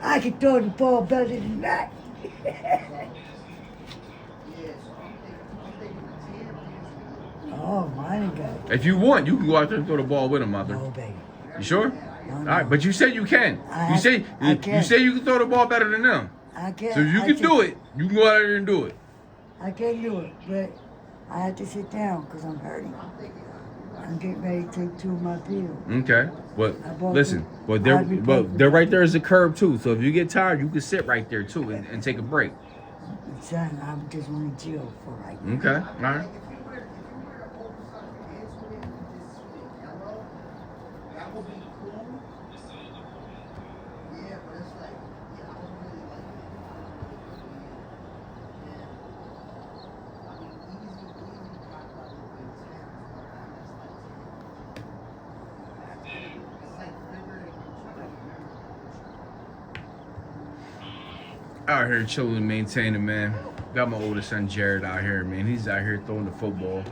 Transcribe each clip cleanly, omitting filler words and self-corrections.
I can throw the ball better than that. Oh, my God. If you want, you can go out there and throw the ball with him, mother. No, baby. You sure? No, All right, but you said you can. I You say you can throw the ball better than them. I can't. So if you can do it, you can go out there and do it. I can't do it, but I have to sit down because I'm hurting. I'm getting ready to take 2 of my pills. Okay. But I bought listen, the but there right there is a curb too. So if you get tired, you can sit right there too and take a break. Son, I just want to chill for right now. Okay. All right. Out here chilling and maintaining, man. Got my oldest son Jared out here, man. He's out here throwing the football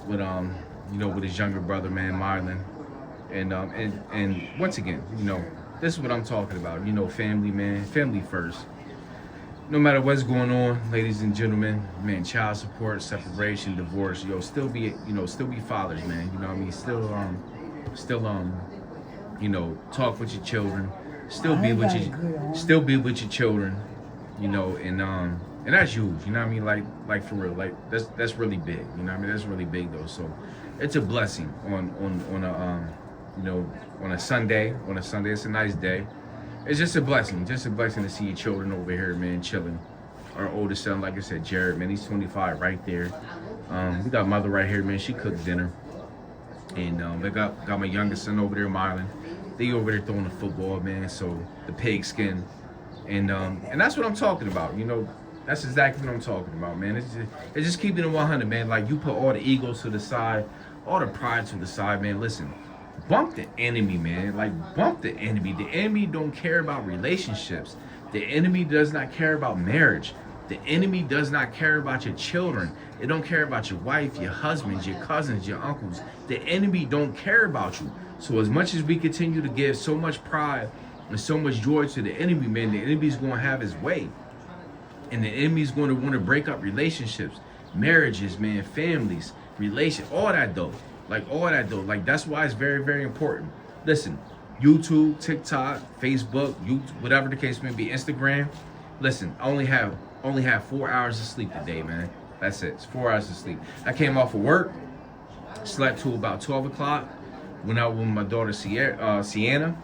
with with his younger brother, man, Marlon. And once again, this is what I'm talking about. Family, man, family first. No matter what's going on, ladies and gentlemen, man, child support, separation, divorce, still be fathers, man. You know what I mean? Still talk with your children, still be with your children, and that's huge, you know what I mean? Like for real, like that's really big, you know what I mean? That's really big though. So it's a blessing on a Sunday. On a Sunday, it's a nice day. It's just a blessing to see your children over here, man, chilling. Our oldest son, like I said, Jared, man, he's 25 right there. We got mother right here, man. She cooked dinner. And we got my youngest son over there, Marlon. They over there throwing the football, man. So the pigskin, and that's what I'm talking about. That's exactly what I'm talking about, man. It's just keeping it 100, man. Like, you put all the egos to the side, all the pride to the side, man. Listen, bump the enemy, man. Like, bump the enemy. The enemy don't care about relationships. The enemy does not care about marriage. The enemy does not care about your children. It don't care about your wife, your husbands, your cousins, your uncles. The enemy don't care about you. So as much as we continue to give so much pride and so much joy to the enemy, man, the enemy's going to have his way. And the enemy's going to want to break up relationships, marriages, man, families, all that though. Like, that's why it's very, very important. Listen, YouTube, TikTok, Facebook, whatever the case may be, Instagram. Listen, I only have 4 hours of sleep today, man. That's it. It's 4 hours of sleep. I came off of work, slept till about 12 o'clock, went out with my daughter Sienna,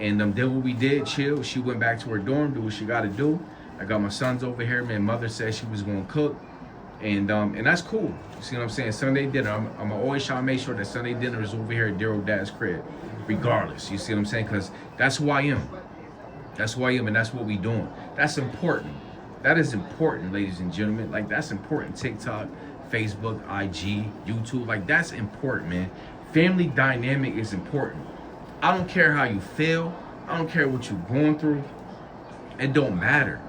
and did what we did, chill. She went back to her dorm, do what she got to do. I got my sons over here, man. Mother said she was going to cook, and that's cool. You see what I'm saying? Sunday dinner, I'm always trying to make sure that Sunday dinner is over here at Daryl Dad's crib, regardless. You see what I'm saying? Because that's who I am. That's who I am, and that's what we doing. That's important. That is important, ladies and gentlemen. Like, that's important. TikTok, Facebook, IG, YouTube. Like, that's important, man. Family dynamic is important. I don't care how you feel. I don't care what you're going through. It don't matter.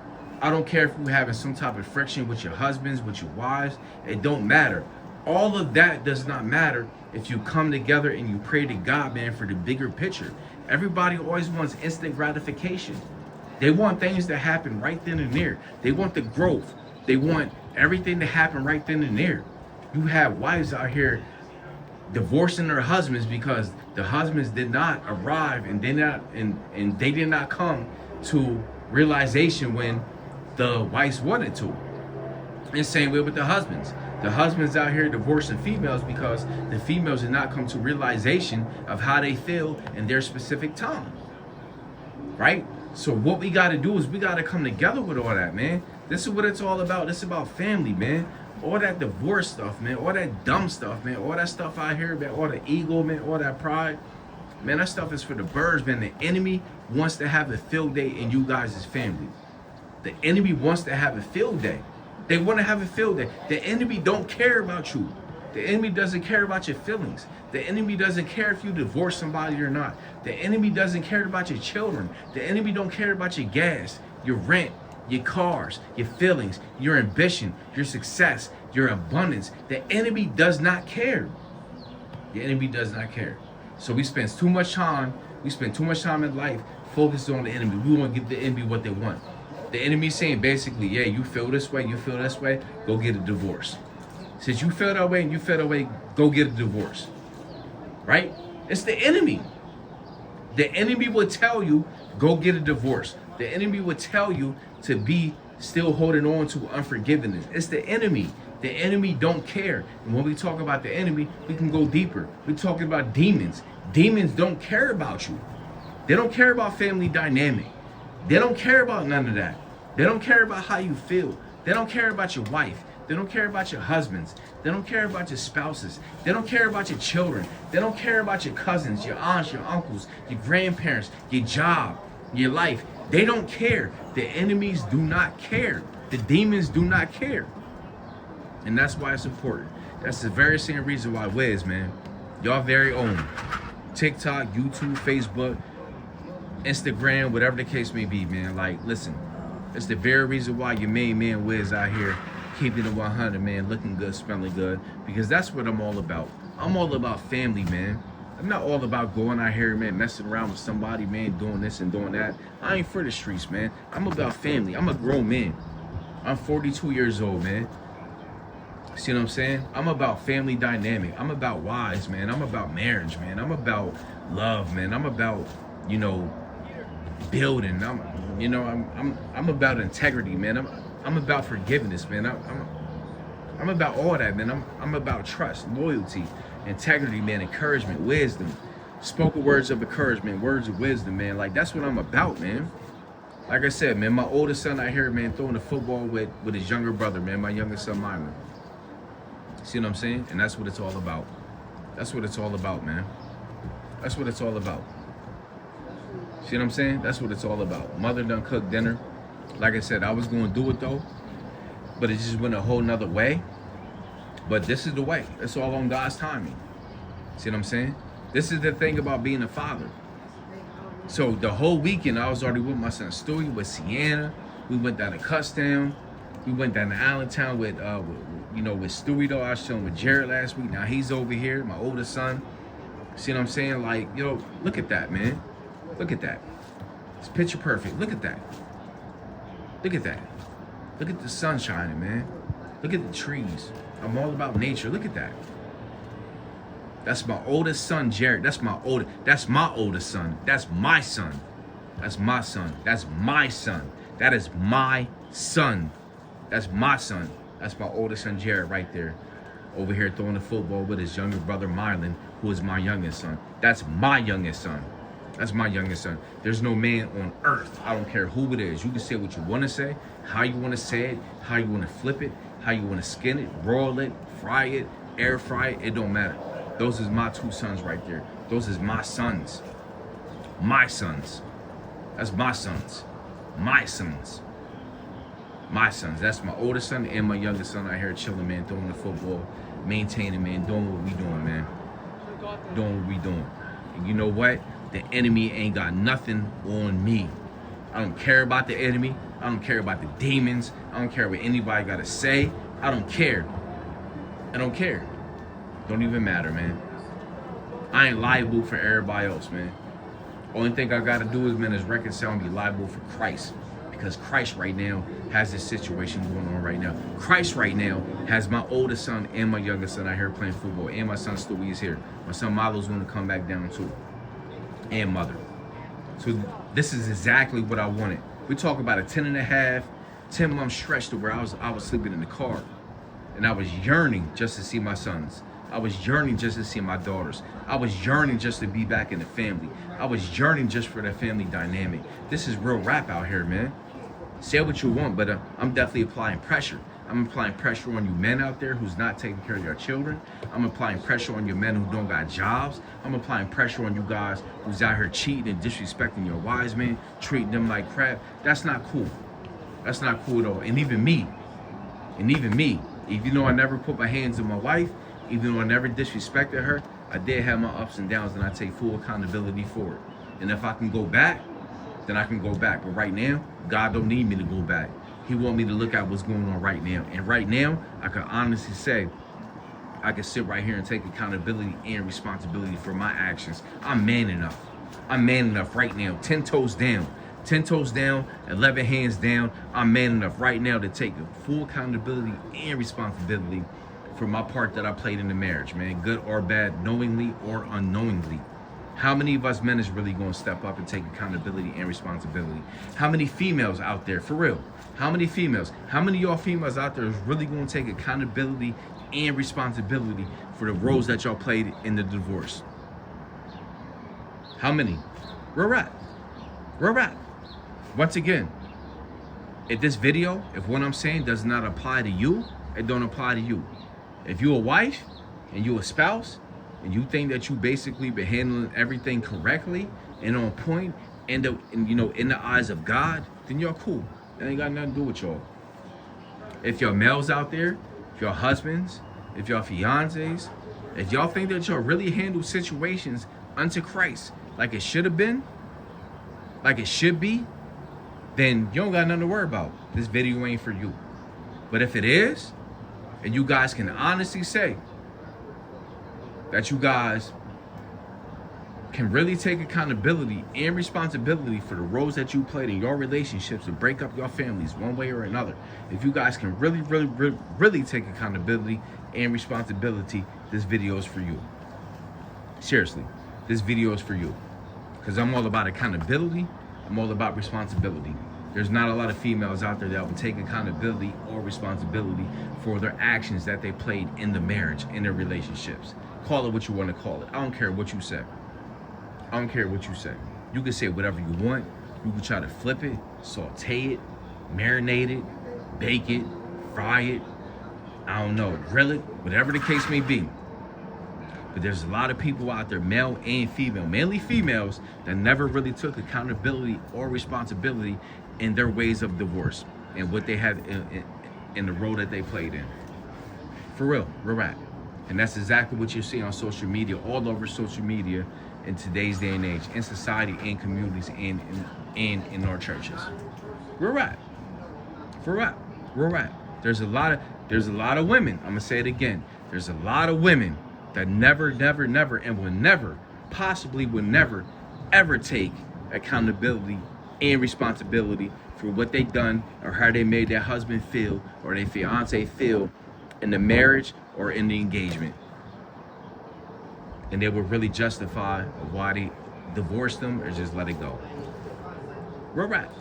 I don't care if you're having some type of friction with your husbands, with your wives. It don't matter. All of that does not matter if you come together and you pray to God, man, for the bigger picture. Everybody always wants instant gratification. They want things to happen right then and there. They want the growth. They want everything to happen right then and there. You have wives out here divorcing their husbands because the husbands did not arrive and they did not come to realization when the wives wanted to. And same way with the husbands. The husbands out here divorcing females because the females did not come to realization of how they feel in their specific time. Right? So what we got to do is we got to come together with all that, man. This is what it's all about. This is about family, man. All that divorce stuff, man. All that dumb stuff, man. All that stuff out here, man. All the ego, man. All that pride. Man, that stuff is for the birds, man. The enemy wants to have a field day in you guys' family. The enemy wants to have a field day. They want to have a field day. The enemy don't care about you. The enemy doesn't care about your feelings. The enemy doesn't care if you divorce somebody or not. The enemy doesn't care about your children. The enemy don't care about your gas, your rent, your cars, your feelings, your ambition, your success, your abundance. The enemy does not care. The enemy does not care. So we spend too much time in life focused on the enemy. We want to give the enemy what they want. The enemy saying basically, yeah, you feel this way, go get a divorce. Since you feel that way and you feel that way, go get a divorce. Right? It's the enemy. The enemy will tell you, go get a divorce. The enemy will tell you to be still holding on to unforgiveness. It's the enemy. The enemy don't care. And when we talk about the enemy, we can go deeper. We're talking about demons. Demons don't care about you. They don't care about family dynamic. They don't care about none of that. They don't care about how you feel. They don't care about your wife. They don't care about your husbands. They don't care about your spouses. They don't care about your children. They don't care about your cousins, your aunts, your uncles, your grandparents, your job, your life. They don't care. The enemies do not care. The demons do not care. And that's why it's important. That's the very same reason why Wiz, man, y'all very own TikTok, YouTube, Facebook, Instagram, whatever the case may be, man. Like, listen, it's the very reason why your main man Wiz out here keeping it 100, man, looking good, smelling good, because that's what I'm all about. I'm all about family, man. I'm not all about going out here, man, messing around with somebody, man, doing this and doing that. I ain't for the streets, man. I'm about family. I'm a grown man. I'm 42 years old, man. See what I'm saying? I'm about family dynamic. I'm about wives, man. I'm about marriage, man. I'm about love, man. I'm about, you know, building. I'm about integrity, man. I'm about forgiveness, man. I'm about all that, man. I'm about trust, loyalty, integrity, man, encouragement, wisdom, spoken words of encouragement, words of wisdom, man. Like, that's what I'm about, man. Like I said, man, my oldest son out here, man, throwing the football with his younger brother, man, my youngest son, Myron. See what I'm saying? And that's what it's all about. That's what it's all about, man. That's what it's all about. See what I'm saying? That's what it's all about. Mother done cooked dinner. Like I said, I was going to do it, though, but it just went a whole nother way. But this is the way. It's all on God's timing. See what I'm saying? This is the thing about being a father. So the whole weekend, I was already with my son Stewie, with Sienna. We went down to Cutstown. We went down to Allentown with Stewie, though. I was chilling with Jared last week. Now he's over here, my oldest son. See what I'm saying? Like, yo, look at that, man. Look at that. It's picture perfect. Look at that. Look at that. Look at the sun shining, man. Look at the trees. I'm all about nature. Look at that. That's my oldest son, Jared. That's my oldest son. That's my son. That's my son. That's my son. That is my son. That's my son. That's my oldest son, Jared, right there. Over here throwing the football with his younger brother, Mylan, who is my youngest son. That's my youngest son. That's my youngest son. There's no man on earth, I don't care who it is. You can say what you want to say, how you want to say it, how you want to flip it, how you want to skin it, broil it, fry it, air fry it. It don't matter. Those is my two sons right there. Those is my sons. My sons. That's my sons. My sons. My sons. That's my oldest son and my youngest son out here chilling, man, throwing the football, maintaining, man, doing what we doing, man. Doing what we doing. And you know what? The enemy ain't got nothing on me. I don't care about the enemy. I don't care about the demons. I don't care what anybody got to say. I don't care. I don't care. Don't even matter, man. I ain't liable for everybody else, man. Only thing I got to do is, man, is reconcile and be liable for Christ. Because Christ right now has this situation going on right now. Christ right now has my oldest son and my youngest son out here playing football. And my son Stewie is here. My son Milo's going to come back down too. And mother. So this is exactly what I wanted. We talk about a 10-month stretch to where I was sleeping in the car. And I was yearning just to see my sons. I was yearning just to see my daughters. I was yearning just to be back in the family. I was yearning just for that family dynamic. This is real rap out here, man. Say what you want, but I'm definitely applying pressure. I'm applying pressure on you men out there who's not taking care of your children. I'm applying pressure on your men who don't got jobs. I'm applying pressure on you guys who's out here cheating and disrespecting your wives, man, treating them like crap. That's not cool. That's not cool at all. And even me, even though I never put my hands on my wife, even though I never disrespected her, I did have my ups and downs, and I take full accountability for it. And if I can go back, then I can go back. But right now, God don't need me to go back. He want me to look at what's going on right now. And right now, I can honestly say, I can sit right here and take accountability and responsibility for my actions. I'm man enough. I'm man enough right now, 10 toes down. 10 toes down, 11 hands down. I'm man enough right now to take full accountability and responsibility for my part that I played in the marriage, man. Good or bad, knowingly or unknowingly. How many of us men is really going to step up and take accountability and responsibility? How many females out there, for real? How many females? How many of y'all females out there is really going to take accountability and responsibility for the roles that y'all played in the divorce? How many? Real rap. Real rap. Once again, if this video, if what I'm saying does not apply to you, it don't apply to you. If you a wife and you a spouse and you think that you basically been handling everything correctly and on point and in the eyes of God, then y'all cool. It ain't got nothing to do with y'all. If y'all males out there, if y'all husbands, if y'all fiancés, if y'all think that y'all really handle situations unto Christ like it should have been, like it should be, then you don't got nothing to worry about. This video ain't for you. But if it is, and you guys can honestly say that you guys can really take accountability and responsibility for the roles that you played in your relationships to break up your families one way or another, if you guys can really take accountability and responsibility, this video is for you. Seriously, this video is for you. Because I'm all about accountability. I'm all about responsibility. There's not a lot of females out there that will take accountability or responsibility for their actions that they played in the marriage, in their relationships. Call it what you want to call it. I don't care what you say. I don't care what you say. You can say whatever you want. You can try to flip it, saute it, marinate it, bake it, fry it. I don't know, grill it, whatever the case may be. But there's a lot of people out there, male and female, mainly females, that never really took accountability or responsibility in their ways of divorce and what they had in the role that they played in. For real, real rap. And that's exactly what you see on social media, all over social media in today's day and age, in society and communities and in our churches. Real rap. For rap. Real rap. There's a lot of women, I'm gonna say it again. There's a lot of women that never, and will never, possibly will never, ever take accountability and responsibility for what they done or how they made their husband feel or their fiance feel in the marriage or in the engagement. And they will really justify why they divorced them or just let it go. Real rap.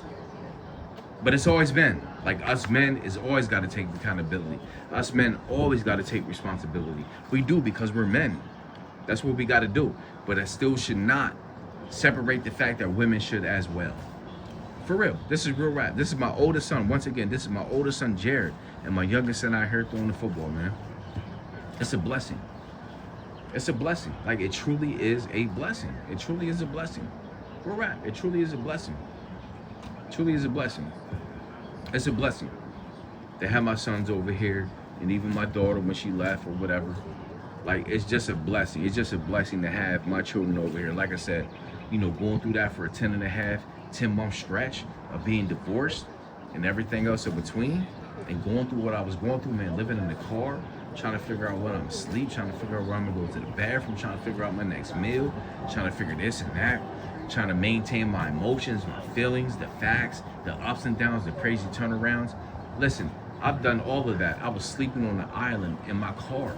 But it's always been, like, us men is always got to take accountability. Us men always got to take responsibility. We do because we're men. That's what we got to do. But it still should not separate the fact that women should as well. For real, this is real rap. This is my oldest son. Once again, this is my oldest son, Jared, and my youngest son out here throwing the football, man. It's a blessing. It's a blessing. Like, it truly is a blessing. It truly is a blessing. Real rap. It truly is a blessing. Truly is a blessing. It's a blessing to have my sons over here, and even my daughter when she left or whatever. Like, it's just a blessing. It's just a blessing to have my children over here. Like I said, going through that for a 10-month stretch of being divorced and everything else in between, and going through what I was going through, man, living in the car, trying to figure out when I'm asleep, trying to figure out where I'm gonna go to the bathroom, trying to figure out my next meal, trying to figure this and that, trying to maintain my emotions, my feelings, the facts, the ups and downs, the crazy turnarounds. Listen, I've done all of that. I was sleeping on the island in my car.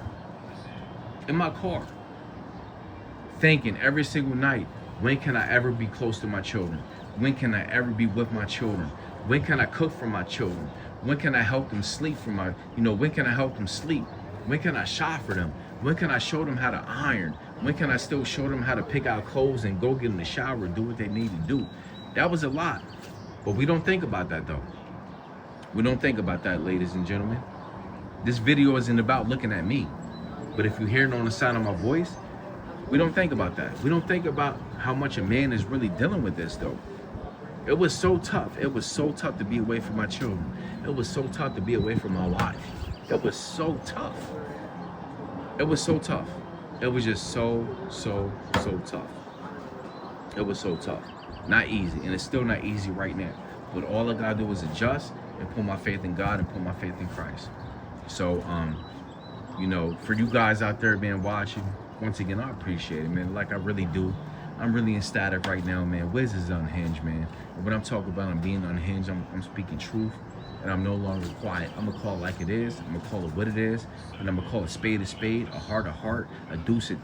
Thinking every single night, when can I ever be close to my children? When can I ever be with my children? When can I cook for my children? When can I help them sleep when can I help them sleep? When can I shop for them? When can I show them how to iron? When can I still show them how to pick out clothes and go get in the shower and do what they need to do? That was a lot. But we don't think about that, though. We don't think about that, ladies and gentlemen. This video isn't about looking at me. But if you hear it on the sound of my voice, we don't think about that. We don't think about how much a man is really dealing with this, though. It was so tough. It was so tough to be away from my children. It was so tough to be away from my wife. It was so tough. It was so tough. It was just so tough. It was so tough. Not easy. And it's still not easy right now. But all I gotta do is adjust and put my faith in God and put my faith in Christ. So, You know, for you guys out there, man, watching, once again, I appreciate it, man. Like I really do. I'm really ecstatic right now, man. Wiz is unhinged, man. And when I'm talking about I'm being unhinged, I'm speaking truth. And I'm no longer quiet. I'm gonna call it like it is. I'm gonna call it what it is. And I'm gonna call a spade, a heart, a deuce, a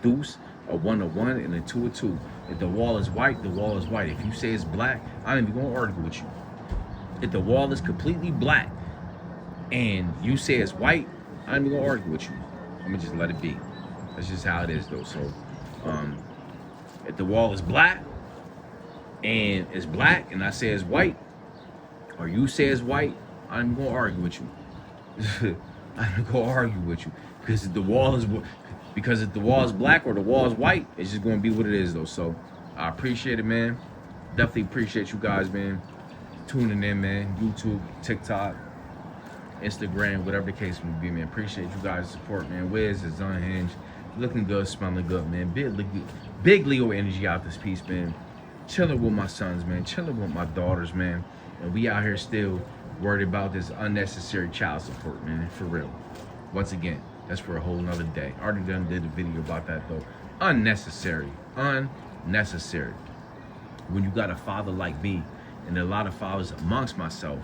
1, and a 2, a 2. If the wall is white, the wall is white. If you say it's black, I ain't even gonna argue with you. If the wall is completely black and you say it's white, I ain't even gonna argue with you. I'm gonna just let it be. That's just how it is, though. So, if the wall is black and it's black and I say it's white, or you say it's white, I'm gonna argue with you. I'm gonna argue with you because if the wall is black or the wall is white, it's just gonna be what it is, though. So I appreciate it, man. Definitely appreciate you guys, man, tuning in, man. YouTube, TikTok, Instagram, whatever the case may be, man. Appreciate you guys' support, man. Wiz is unhinged, looking good, smelling good, man. Big Leo energy out this piece, man. Chilling with my sons, man. Chilling with my daughters, man. And we out here still worried about this unnecessary child support, man. For real. Once again, that's for a whole nother day. I already did a video about that, though. Unnecessary. Unnecessary. When you got a father like me, and a lot of fathers amongst myself,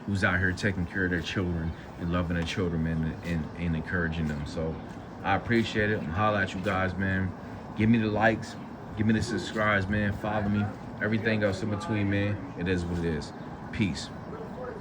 who's out here taking care of their children and loving their children, man, and encouraging them. So I appreciate it. I'm holla at you guys, man. Give me the likes. Give me the subscribes, man. Follow me. Everything else in between, man. It is what it is. Peace.